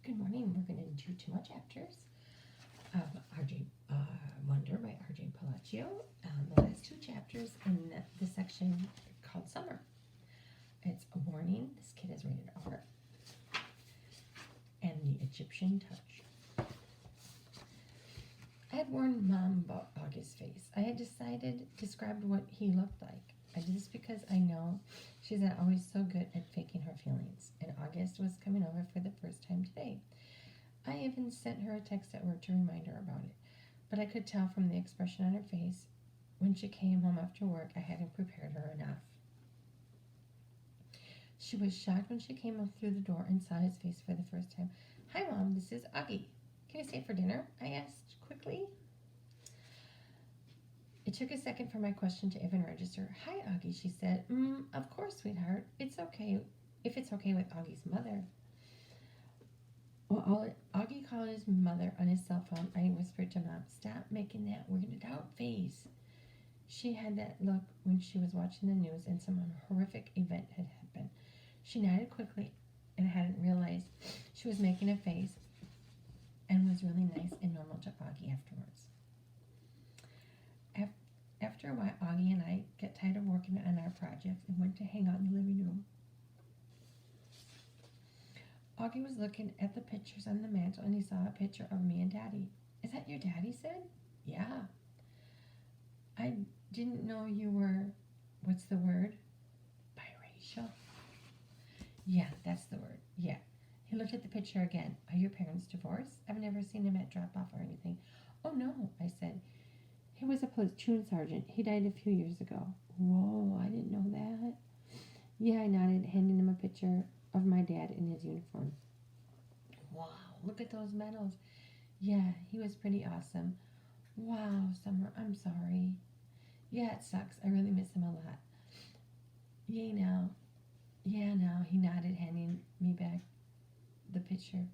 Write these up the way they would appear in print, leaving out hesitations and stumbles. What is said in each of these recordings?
Good morning. We're going to do 2 more chapters of R.J. Wonder by R.J. Palacio. The last 2 chapters in the section called Summer. It's a warning. This kid is rated R. And the Egyptian touch. I had warned Mom about August's face. I had described what he looked like. I did this because I know she's not always so good at faking her feelings, and August was coming over for the first time today. I even sent her a text at work to remind her about it, but I could tell from the expression on her face when she came home after work I hadn't prepared her enough. She was shocked when she came up through the door and saw his face for the first time. "Hi, Mom, this is Augie. Can I stay for dinner?" I asked quickly. It took a second for my question to even register. "Hi, Augie," she said. Of course, sweetheart. It's okay if it's okay with Augie's mother." Well, Augie called his mother on his cell phone. I whispered to Mom, "Stop making that weirded out face." She had that look when she was watching the news and some horrific event had happened. She nodded quickly and hadn't realized she was making a face and was really nice and normal to Augie afterwards. After a while, Augie and I got tired of working on our projects and went to hang out in the living room. Augie was looking at the pictures on the mantel and he saw a picture of me and Daddy. "Is that your dad?" he said. "Yeah." "I didn't know you were, what's the word? Biracial?" "Yeah, that's the word. Yeah." He looked at the picture again. "Are your parents divorced? I've never seen him at drop-off or anything." "Oh, no," I said. "He was a platoon sergeant. He died a few years ago." "Whoa, I didn't know that." "Yeah," I nodded, handing him a picture of my dad in his uniform. "Wow, look at those medals." "Yeah, he was pretty awesome." "Wow, Summer, I'm sorry." "Yeah, it sucks. I really miss him a lot." "Yay now." "Yeah, now," he nodded, handing me back the picture.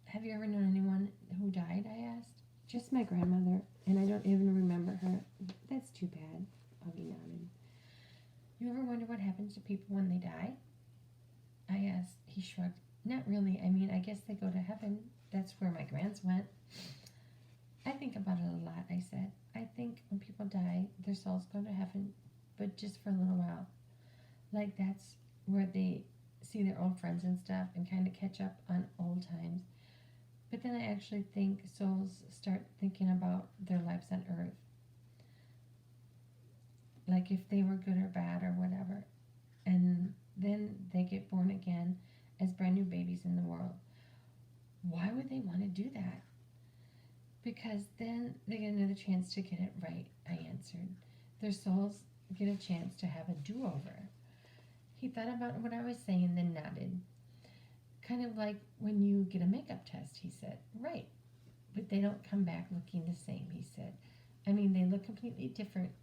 "Have you ever known anyone who died?" I asked. "Just my grandmother, and I don't even remember her." "That's too bad," Augie nodded. "You ever wonder what happens to people when they die?" I asked. He shrugged. "Not really. I mean, I guess they go to heaven. That's where my grands went." "I think about it a lot," I said. "I think when people die, their souls go to heaven, but just for a little while. Like that's where they see their old friends and stuff and kind of catch up on old times. But then I actually think souls start thinking about their lives on earth. Like if they were good or bad or whatever. And then they get born again as brand new babies in the world." "Why would they want to do that?" "Because then they get another chance to get it right," I answered. "Their souls get a chance to have a do-over." He thought about what I was saying, then nodded. "Kind of like when you get a makeup test," he said. "Right. But they don't come back looking the same," he said. "I mean, they look completely different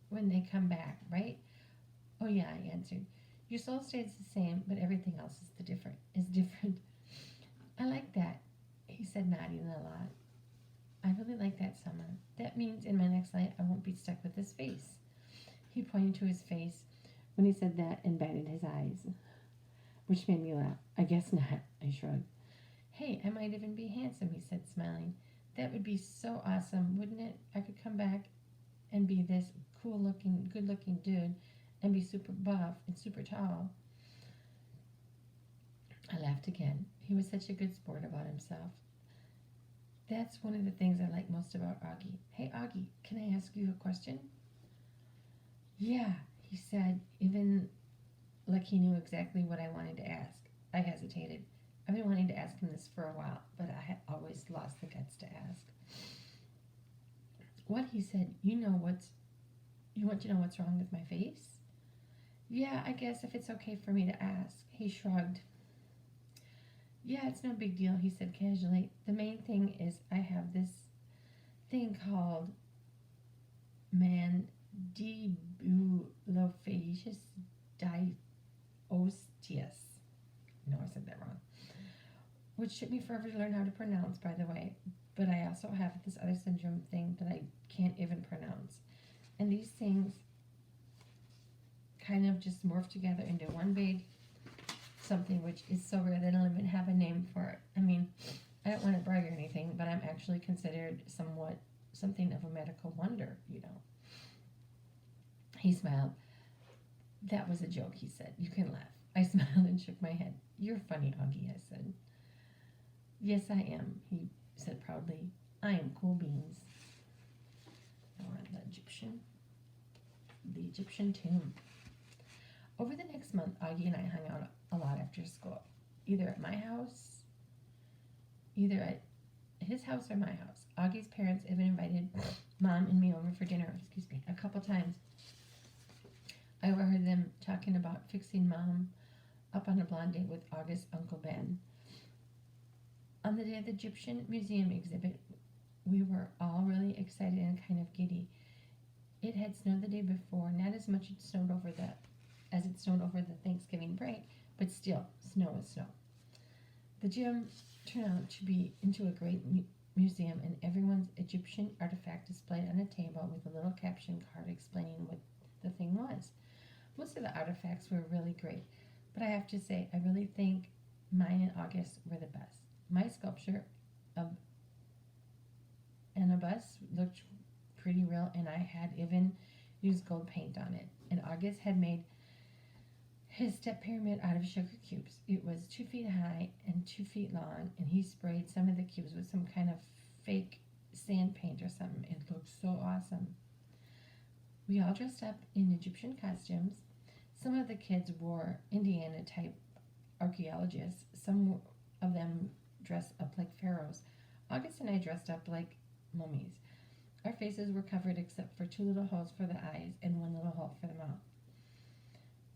when they come back, right?" "Oh, yeah," I answered. "Your soul stays the same, but everything else is different." "I like that," he said, nodding a lot. "I really like that, Summer. That means in my next life I won't be stuck with this face." He pointed to his face when he said that and batted his eyes, which made me laugh. "I guess not," I shrugged. "Hey, I might even be handsome," he said, smiling. "That would be so awesome, wouldn't it? I could come back and be this cool-looking, good-looking dude and be super buff and super tall." I laughed again. He was such a good sport about himself. That's one of the things I like most about Augie. "Hey, Augie, can I ask you a question?" "Yeah," he said, even like he knew exactly what I wanted to ask. I hesitated. I've been wanting to ask him this for a while, but I had always lost the guts to ask. "What?" he said. You want to know what's wrong with my face?" "Yeah, I guess if it's okay for me to ask." He shrugged. "Yeah, it's no big deal," he said casually. "The main thing is I have this thing called mandibulofacious dysosteitis. No, I said that wrong. Which took me forever to learn how to pronounce, by the way. But I also have this other syndrome thing that I can't even pronounce. And these things kind of just morph together into one big something which is so rare they don't even have a name considered something of a medical wonder, you know. He smiled. That was a joke, he said. You can laugh. I smiled and shook my head. You're funny, Augie, I said. Yes, I am, he said proudly. I am cool beans. Now we're on the Egyptian tomb. Over the next month, Augie and I hung out a lot after school, either at my house, either at his house or my house. Augie's parents even invited Mom and me over for dinner, a couple times. I overheard them talking about fixing Mom up on a blonde date with August's Uncle Ben. On the day of the Egyptian Museum exhibit, we were all really excited and kind of giddy. It had snowed the day before, not as much as it snowed over the Thanksgiving break, but still, snow is snow. The gym turned out to be into a great museum, and everyone's Egyptian artifact displayed on a table with a little caption card explaining what the thing was. Most of the artifacts were really great, but I have to say, I really think mine and August were the best. My sculpture of Anubis looked pretty real, and I had even used gold paint on it. And August had made his step pyramid out of sugar cubes. It was 2 feet high and 2 feet long, and he sprayed some of the cubes with some kind of fake sand paint or something. It looked so awesome. We all dressed up in Egyptian costumes. Some of the kids wore Indiana-type archaeologists. Some of them dressed up like pharaohs. August and I dressed up like mummies. Our faces were covered except for 2 little holes for the eyes and 1 little hole for the mouth.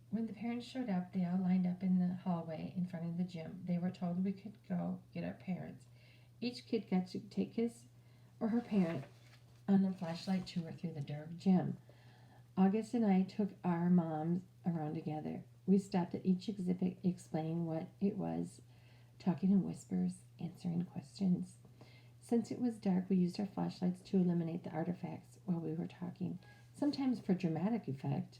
When the parents showed up, they all lined up in the hallway in front of the gym. They were told we could go get our parents. Each kid got to take his or her parent on a flashlight tour through the dark gym. August and I took our moms around together. We stopped at each exhibit explaining what it was, talking in whispers, answering questions. Since it was dark, we used our flashlights to illuminate the artifacts while we were talking. Sometimes for dramatic effect,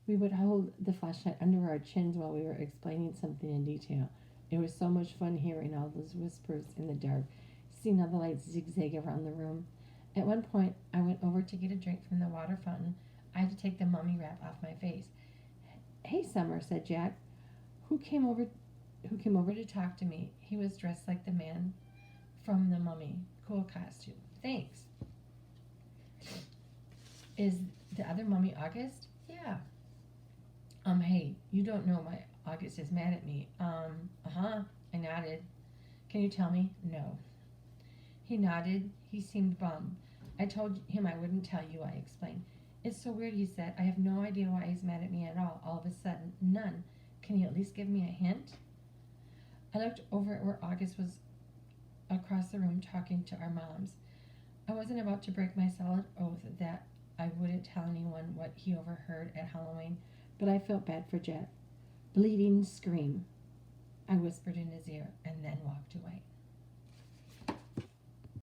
we would hold the flashlight under our chins while we were explaining something in detail. It was so much fun hearing all those whispers in the dark, seeing all the lights zigzag around the room. At one point, I went over to get a drink from the water fountain. I had to take the mummy wrap off my face. Hey, Summer, said Jack, who came over to talk to me. He was dressed like the man from the Mummy. Cool costume. Thanks. Is the other mummy August? Yeah. Hey, you don't know my August is mad at me. I nodded. Can you tell me? No. He nodded. He seemed bummed. I told him I wouldn't tell you, I explained. It's so weird, he said. I have no idea why he's mad at me at all of a sudden. None. Can you at least give me a hint? I looked over at where August was across the room talking to our moms. I wasn't about to break my solid oath that I wouldn't tell anyone what he overheard at Halloween, but I felt bad for Jeff. Bleeding scream, I whispered in his ear and then walked away.